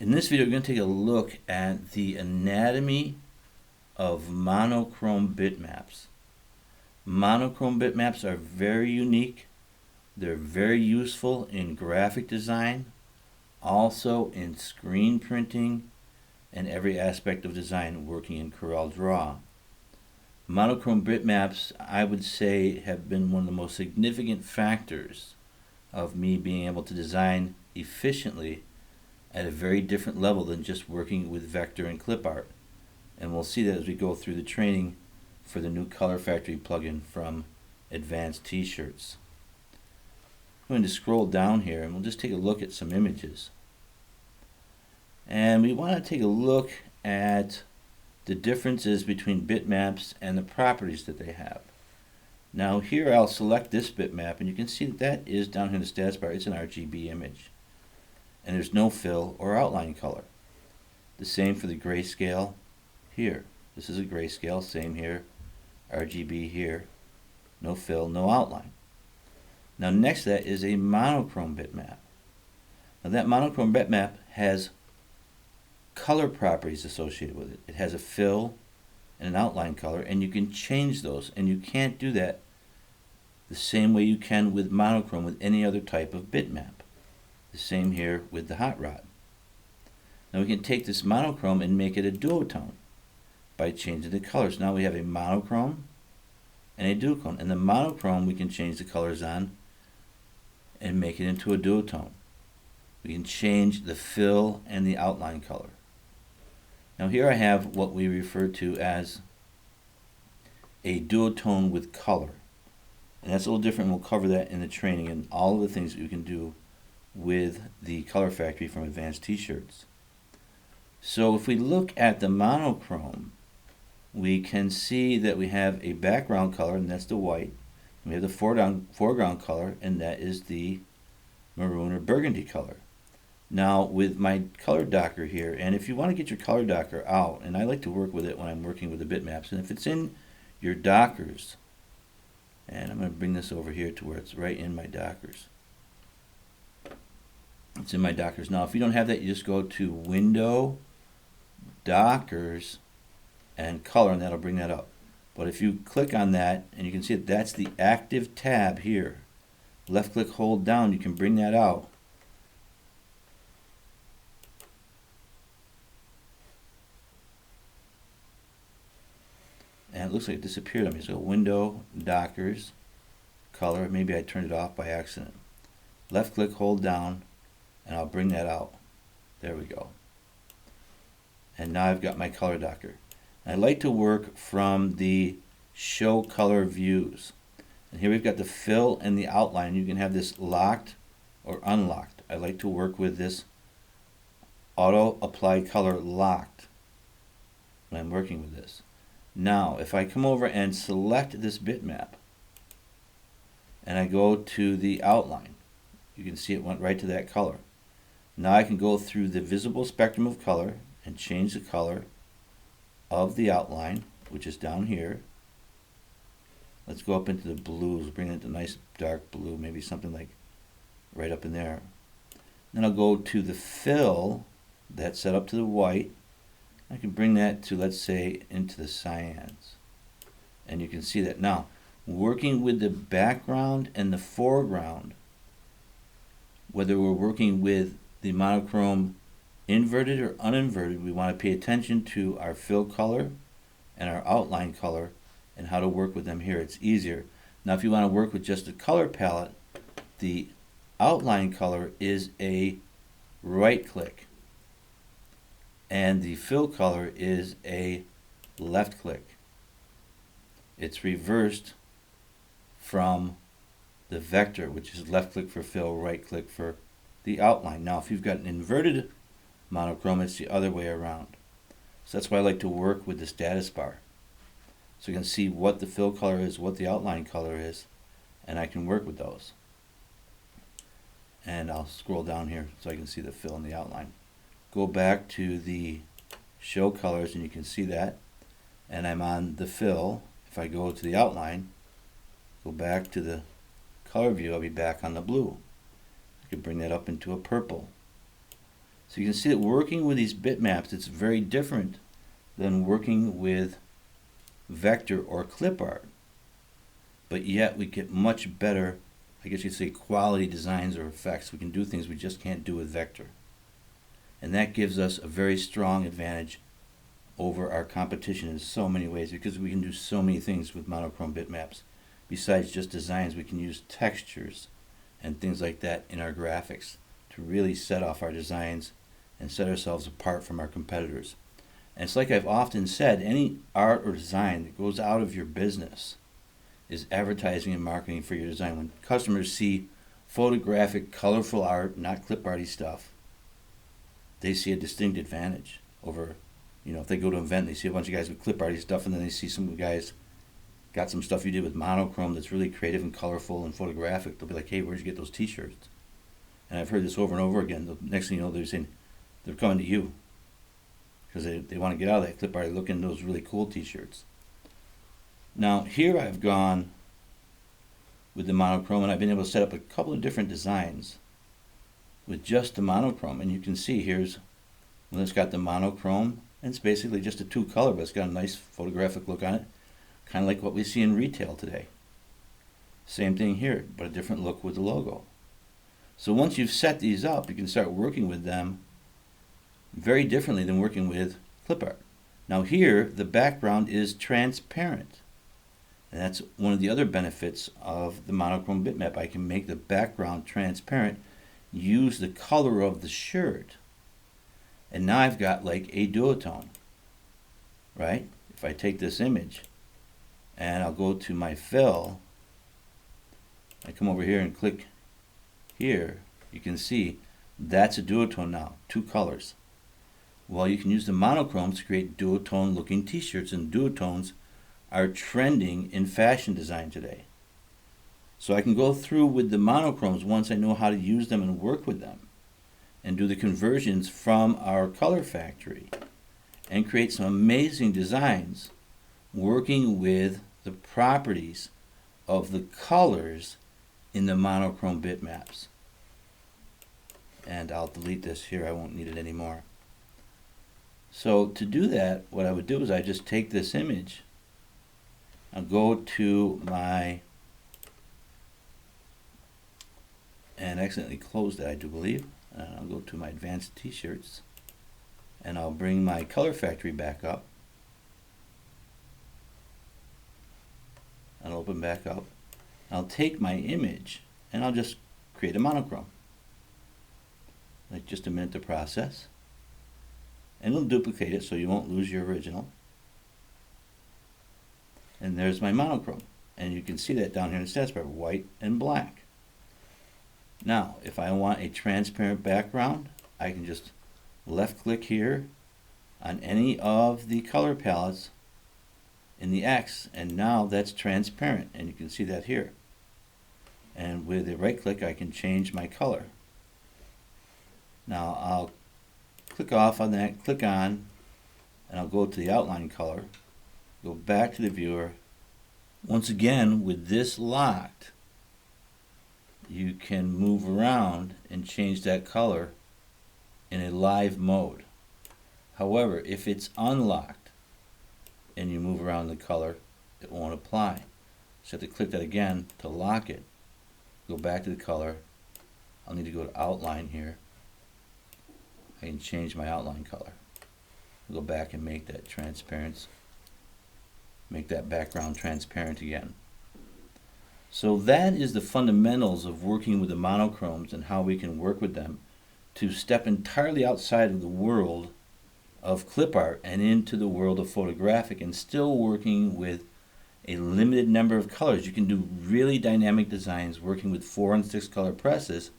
In this video, we're going to take a look at the anatomy of monochrome bitmaps. Monochrome bitmaps are very unique. They're very useful in graphic design, also in screen printing, and every aspect of design working in CorelDRAW. Monochrome bitmaps, I would say, have been one of the most significant factors of me being able to design efficiently at a very different level than just working with vector and clip art. And we'll see that as we go through the training for the new Color Factory plugin from Advanced T-shirts. I'm going to scroll down here and we'll just take a look at some images. And we want to take a look at the differences between bitmaps and the properties that they have. Now here I'll select this bitmap and you can see that is down here in the status bar. It's an RGB image. And there's no fill or outline color. The same for the grayscale here. This is a grayscale, same here, RGB here, no fill, no outline. Now next to that is a monochrome bitmap. Now that monochrome bitmap has color properties associated with it. It has a fill and an outline color, and you can change those, and you can't do that the same way you can with monochrome with any other type of bitmap. The same here with the hot rod. Now we can take this monochrome and make it a duotone by changing the colors. Now we have a monochrome and a duotone. And the monochrome we can change the colors on and make it into a duotone. We can change the fill and the outline color. Now here I have what we refer to as a duotone with color. And that's a little different. We'll cover that in the training and all of the things that you can do with the Color Factory from Advanced T-shirts. So if we look at the monochrome, we can see that we have a background color, and that's the white. We have the foreground color, and that is the maroon or burgundy color. Now with my color docker here, and if you want to get your color docker out, and I like to work with it when I'm working with the bitmaps, and if it's in your dockers, and I'm going to bring this over here to where it's right in my dockers. It's in my dockers. Now if you don't have that, you just go to Window, Dockers, and Color, and that'll bring that up. But if you click on that, and you can see that that's the active tab here. Left click, hold down, you can bring that out. And it looks like it disappeared on me. So Window, Dockers, Color. Maybe I turned it off by accident. Left click, hold down, and I'll bring that out. There we go. And now I've got my color docker. I like to work from the show color views. And here we've got the fill and the outline. You can have this locked or unlocked. I like to work with this auto apply color locked when I'm working with this. Now if I come over and select this bitmap and I go to the outline, you can see it went right to that color. Now I can go through the visible spectrum of color and change the color of the outline, which is down here. Let's go up into the blues, bring it to nice dark blue, maybe something like right up in there. Then I'll go to the fill, that's set up to the white. I can bring that to, let's say, into the cyans. And you can see that now, working with the background and the foreground, whether we're working with the monochrome inverted or uninverted, we want to pay attention to our fill color and our outline color and how to work with them here. It's easier. Now if you want to work with just the color palette, the outline color is a right click and the fill color is a left click. It's reversed from the vector, which is left click for fill, right click for the outline. Now if you've got an inverted monochrome, it's the other way around. So that's why I like to work with the status bar. So you can see what the fill color is, what the outline color is, and I can work with those. And I'll scroll down here so I can see the fill and the outline. Go back to the show colors and you can see that. And I'm on the fill. If I go to the outline, go back to the color view, I'll be back on the blue. I could bring that up into a purple. So you can see that working with these bitmaps, it's very different than working with vector or clip art. But yet we get much better, I guess you'd say, quality designs or effects. We can do things we just can't do with vector. And that gives us a very strong advantage over our competition in so many ways, because we can do so many things with monochrome bitmaps. Besides just designs, we can use textures and things like that in our graphics to really set off our designs and set ourselves apart from our competitors. And it's like I've often said, any art or design that goes out of your business is advertising and marketing for your design. When customers see photographic, colorful art, not clip arty stuff, they see a distinct advantage over, if they go to an event, they see a bunch of guys with clip arty stuff, and then they see some guys got some stuff you did with monochrome that's really creative and colorful and photographic. They'll be like, hey, where'd you get those t-shirts? And I've heard this over and over again. The next thing you know, they're saying they're coming to you because they want to get out of that clip arty looking at those really cool t-shirts. Now here I've gone with the monochrome, and I've been able to set up a couple of different designs with just the monochrome. And you can see here's when it's got the monochrome, and it's basically just a two color, but it's got a nice photographic look on it, kind of like what we see in retail today. Same thing here, but a different look with the logo. So once you've set these up, you can start working with them very differently than working with clip art. Now here, the background is transparent. And that's one of the other benefits of the monochrome bitmap. I can make the background transparent, use the color of the shirt, and now I've got like a duotone, right? If I take this image and I'll go to my fill, I come over here and click here, you can see that's a duotone now, two colors. Well, you can use the monochromes to create duotone looking t-shirts, and duotones are trending in fashion design today. So I can go through with the monochromes once I know how to use them and work with them, and do the conversions from our color factory and create some amazing designs working with the properties of the colors in the monochrome bitmaps. And I'll delete this here, I won't need it anymore. So to do that, what I would do is I just take this image, I'll go to my, and accidentally closed it, I do believe. I'll go to my advanced t-shirts, and I'll bring my color factory back up. I'll open back up. I'll take my image and I'll just create a monochrome. Like just a minute to process. And it'll duplicate it so you won't lose your original. And there's my monochrome. And you can see that down here in the status bar, white and black. Now, if I want a transparent background, I can just left click here on any of the color palettes in the X, and now that's transparent, and you can see that here. And with a right click, I can change my color. Now I'll click off on that, click on, and I'll go to the outline color, go back to the viewer. Once again, with this locked, you can move around and change that color in a live mode. However, if it's unlocked and you move around the color, it won't apply. So you have to click that again to lock it. Go back to the color. I'll need to go to outline here. I can change my outline color. Go back and make that transparent. Make that background transparent again. So that is the fundamentals of working with the monochromes and how we can work with them to step entirely outside of the world of clip art and into the world of photographic, and still working with a limited number of colors. You can do really dynamic designs working with 4 and 6 color presses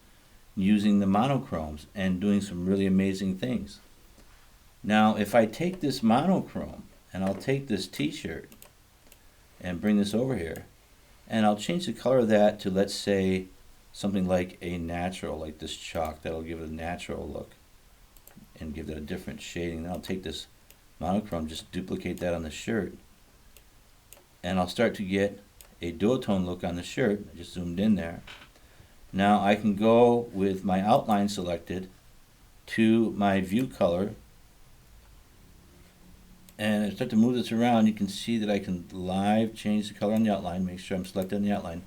using the monochromes and doing some really amazing things. Now if I take this monochrome and I'll take this t-shirt and bring this over here, and I'll change the color of that to, let's say, something like a natural, like this chalk. That'll give it a natural look and give that a different shading. Then I'll take this monochrome, just duplicate that on the shirt, and I'll start to get a duotone look on the shirt. I just zoomed in there. Now I can go with my outline selected to my view color, and I start to move this around, you can see that I can live change the color on the outline, make sure I'm selected on the outline.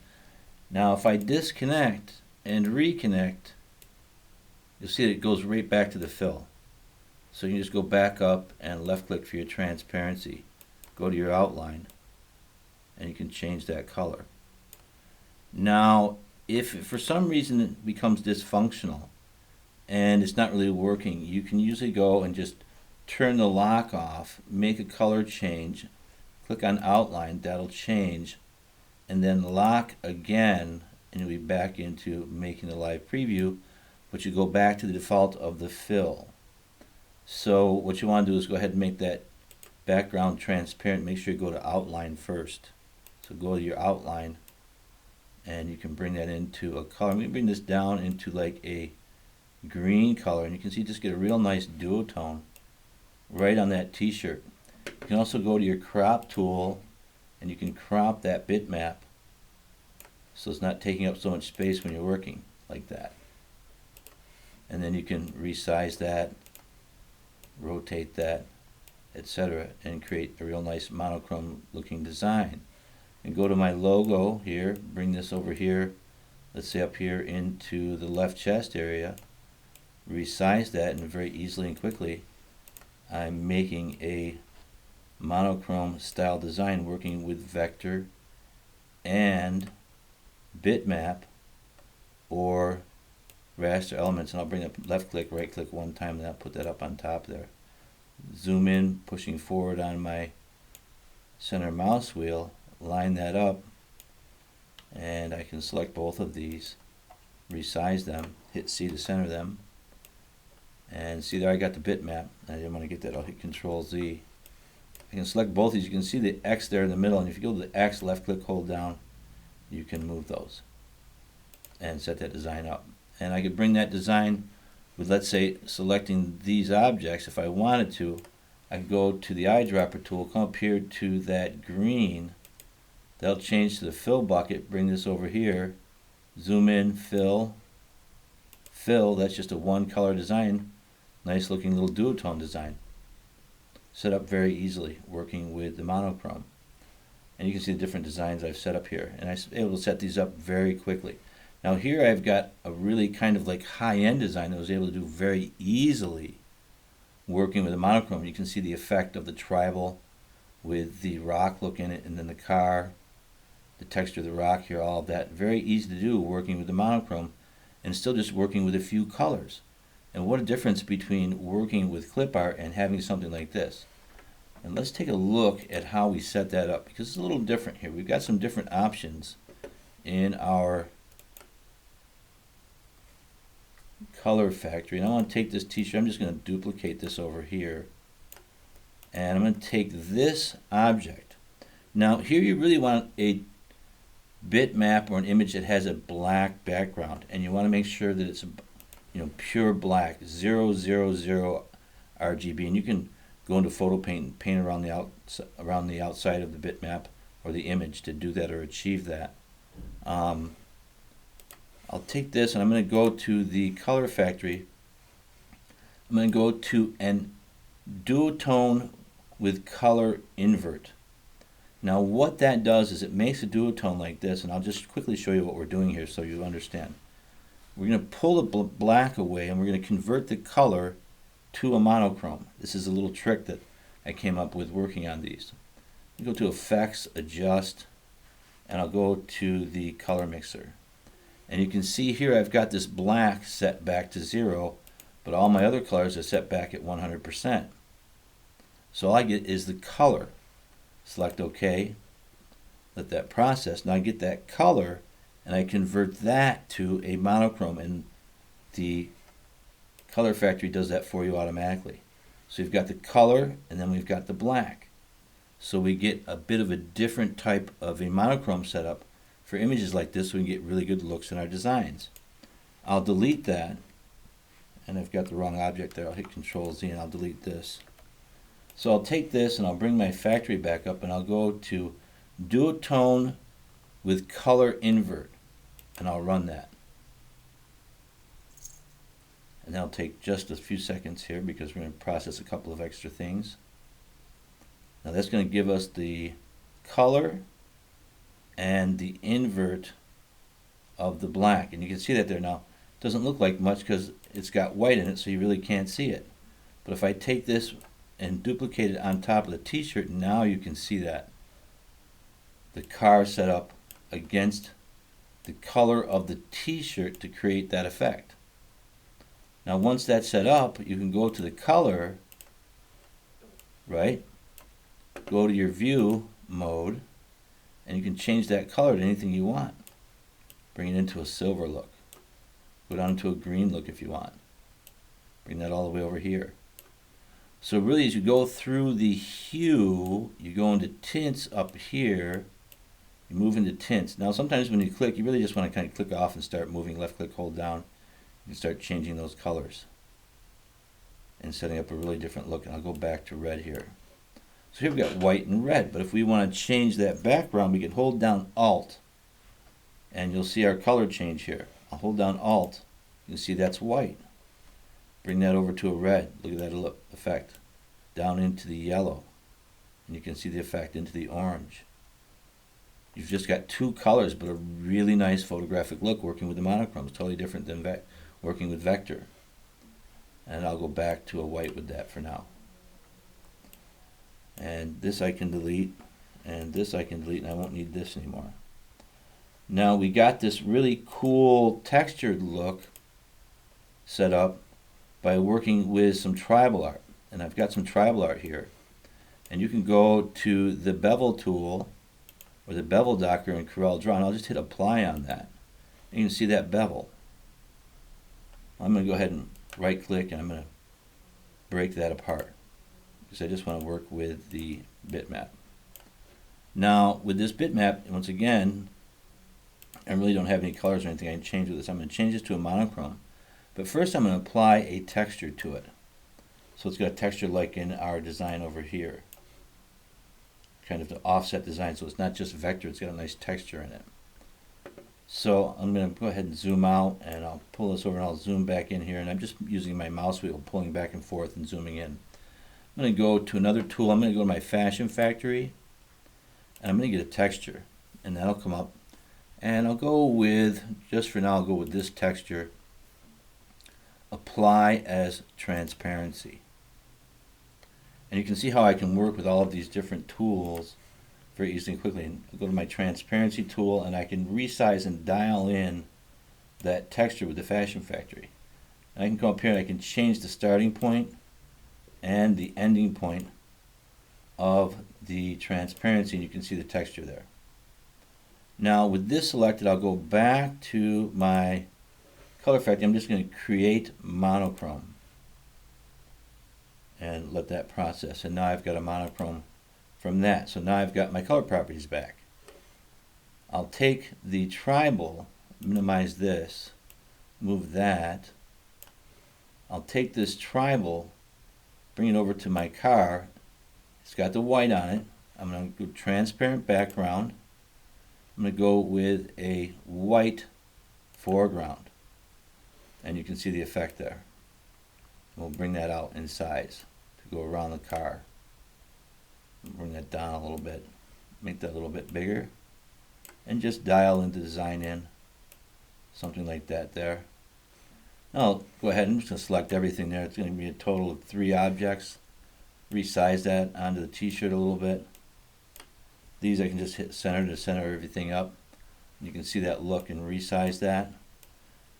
Now if I disconnect and reconnect, you'll see that it goes right back to the fill. So you just go back up and left click for your transparency. Go to your outline and you can change that color. Now if for some reason it becomes dysfunctional and it's not really working, you can usually go and just turn the lock off, make a color change, click on outline, that'll change, and then lock again and you'll be back into making the live preview, but you go back to the default of the fill. So what you want to do is go ahead and make that background transparent. Make sure you go to outline first. So go to your outline and you can bring that into a color. I'm going to bring this down into like a green color, and you can see just get a real nice duotone right on that t-shirt. You can also go to your crop tool and you can crop that bitmap so it's not taking up so much space when you're working like that. And then you can resize that, rotate that, etc., and create a real nice monochrome looking design. And go to my logo here, bring this over here, let's say up here into the left chest area, resize that, and very easily and quickly I'm making a monochrome style design working with vector and bitmap or raster elements. And I'll bring up left click, right click one time, and I'll put that up on top there. Zoom in, pushing forward on my center mouse wheel, line that up, and I can select both of these, resize them, hit C to center them, and see there I got the bitmap. I didn't want to get that, I'll hit Control Z. I can select both of these. You can see the X there in the middle, and if you go to the X, left click, hold down, you can move those and set that design up. And I could bring that design with, let's say, selecting these objects. If I wanted to, I could go to the eyedropper tool, come up here to that green, that'll change to the fill bucket, bring this over here, zoom in, fill, that's just a one color design. Nice looking little duotone design. Set up very easily working with the monochrome. And you can see the different designs I've set up here. And I was able to set these up very quickly. Now here I've got a really kind of like high-end design that I was able to do very easily working with the monochrome. You can see the effect of the tribal with the rock look in it, and then the car, the texture of the rock here, all of that. Very easy to do working with the monochrome and still just working with a few colors. And what a difference between working with clip art and having something like this. And let's take a look at how we set that up, because it's a little different here. We've got some different options in our color factory. And I want to take this t-shirt, I'm just going to duplicate this over here. And I'm going to take this object. Now here you really want a bitmap or an image that has a black background, and you want to make sure that it's a pure black, 000 RGB, and you can go into photo paint and paint around the outside of the bitmap or the image to do that or achieve that. I'll take this and I'm going to go to the color factory. I'm going to go to an duotone with color invert. Now what that does is it makes a duotone like this, and I'll just quickly show you what we're doing here so you understand. We're going to pull the black away and we're going to convert the color to a monochrome. This is a little trick that I came up with working on these. You go to Effects, Adjust, and I'll go to the color mixer. And you can see here I've got this black set back to 0, but all my other colors are set back at 100%. So all I get is the color. Select OK, let that process. Now I get that color and I convert that to a monochrome, and the color factory does that for you automatically. So you've got the color and then we've got the black. So we get a bit of a different type of a monochrome setup for images like this, so we can get really good looks in our designs. I'll delete that, and I've got the wrong object there. I'll hit Control Z and I'll delete this. So I'll take this and I'll bring my factory back up and I'll go to Duotone with color invert, and I'll run that. And that'll take just a few seconds here because we're going to process a couple of extra things. Now that's going to give us the color and the invert of the black. And you can see that there now. It doesn't look like much because it's got white in it, so you really can't see it. But if I take this and duplicate it on top of the t-shirt, now you can see that. The car set up against the color of the t-shirt to create that effect. Now once that's set up, you can go to the color, right? Go to your view mode, and you can change that color to anything you want. Bring it into a silver look. Go down to a green look if you want. Bring that all the way over here. So really, as you go through the hue, you go into tints up here, you move into tints. Now sometimes when you click, you really just want to kind of click off and start moving, left click, hold down. You can start changing those colors and setting up a really different look. And I'll go back to red here. So here we've got white and red, but if we want to change that background, we can hold down Alt, and you'll see our color change here. I'll hold down Alt, you can see that's white. Bring that over to a red, look at that effect. Down into the yellow, and you can see the effect into the orange. You've just got two colors, but a really nice photographic look working with the monochromes, totally different than working with vector. And I'll go back to a white with that for now. And this I can delete, and this I can delete, and I won't need this anymore. Now we got this really cool textured look set up by working with some tribal art. And I've got some tribal art here. And you can go to the bevel tool or the bevel docker in CorelDRAW, and I'll just hit apply on that. And you can see that bevel. I'm going to go ahead and right click, and I'm going to break that apart because I just want to work with the bitmap. Now with this bitmap, once again, I really don't have any colors or anything I can change with this. I'm going to change this to a monochrome. But first I'm going to apply a texture to it. So it's got a texture like in our design over here. Kind of the offset design, so it's not just vector, it's got a nice texture in it. So I'm going to go ahead and zoom out, and I'll pull this over and I'll zoom back in here, and I'm just using my mouse wheel, pulling back and forth and zooming in. I'm going to go to another tool. I'm going to go to my Fashion Factory, and I'm going to get a texture, and that'll come up. And I'll go with, just for now, I'll go with this texture, apply as transparency. And you can see how I can work with all of these different tools very easily and quickly. And I'll go to my transparency tool, and I can resize and dial in that texture with the Fashion Factory. And I can come up here and I can change the starting point and the ending point of the transparency, and you can see the texture there. Now with this selected, I'll go back to my color factory. I'm just going to create monochrome and let that process. And now I've got a monochrome from that. So now I've got my color properties back. I'll take the tribal, minimize this, move that. I'll take this tribal, bring it over to my car. It's got the white on it. I'm going to go transparent background. I'm going to go with a white foreground. And you can see the effect there. We'll bring that out in size to go around the car. Bring that down a little bit. Make that a little bit bigger. And just dial into design in. Something like that there. Now I'll go ahead and I'm just going to select everything there. It's going to be a total of 3 objects. Resize that onto the t-shirt a little bit. These I can just hit center to center everything up. You can see that look and resize that.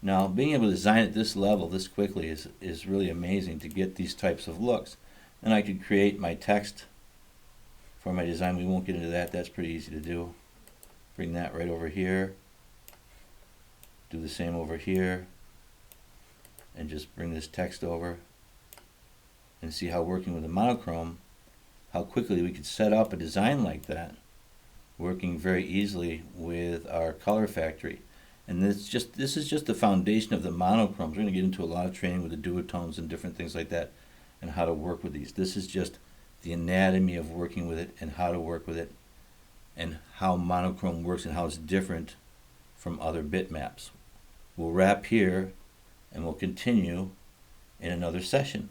Now being able to design at this level this quickly is really amazing to get these types of looks. And I could create my text for my design. We won't get into that. That's pretty easy to do. Bring that right over here. Do the same over here. And just bring this text over. And see how working with a monochrome, how quickly we could set up a design like that, working very easily with our color factory. And this is just the foundation of the monochromes. We're going to get into a lot of training with the duotones and different things like that and how to work with these. This is just the anatomy of working with it and how to work with it and how monochrome works and how it's different from other bitmaps. We'll wrap here and we'll continue in another session.